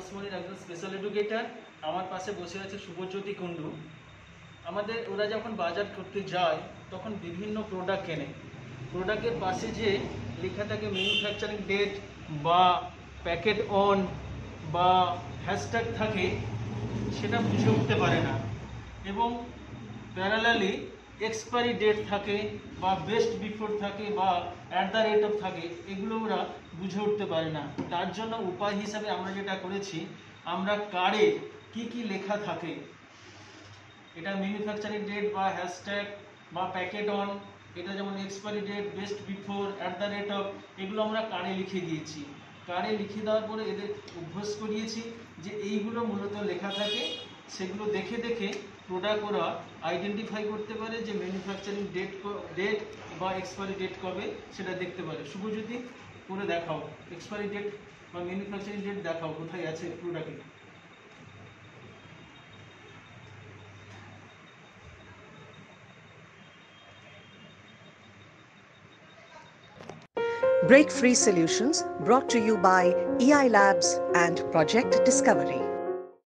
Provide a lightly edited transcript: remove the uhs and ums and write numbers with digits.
আকাশমণির একজন special educator. আমার পাশে বসে আছে শুভজ্যোতি কুণ্ডু। আমাদের ওরা যখন বাজার করতে যায় তখন বিভিন্ন প্রোডাক্ট কেনে। প্রোডাক্টের পাশে যে লেখা থাকে ম্যানুফ্যাকচারিং ডেট বা প্যাকেট অন বা হ্যাশট্যাগ থাকে, সেটা বুঝে উঠতে পারে না। এবং প্যারালালি এক্সপায়ারি ডেট থাকে বা বেস্ট বিফোর থাকে বা @ থাকে, এগুলো ওরা বুঝে উঠতে পারে না। তার জন্য উপায় হিসাবে আমরা যেটা করেছি, আমরা কার্ডে কি কি লেখা থাকে, এটা ম্যানুফ্যাকচারিং ডেট বা হ্যাশট্যাগ বা প্যাকেট অন, এটা যেমন এক্সপায়ারি ডেট, বেস্ট বিফোর, @ এগুলো আমরা কার্ডে লিখে দিয়েছি। কার্ডে লিখে দেওয়ার পরে এদের অভ্যাস করিয়েছি যে এইগুলো মূলত লেখা থাকে, সেগুলো দেখে দেখে প্রোডাক্ট ওরা আইডেন্টিফাই করতে পারে যে ম্যানুফ্যাকচারিং ডেট বা এক্সপায়ারি ডেট কবে সেটা দেখতে পারে। শুভজ্যোতি, করে দেখাও এক্সপায়ারি ডেট বা ম্যানুফ্যাকচারিং ডেট দেখাও কোথায় আছে প্রোডাক্টে। Break Free Solutions, brought to you by EI Labs and Project Discovery.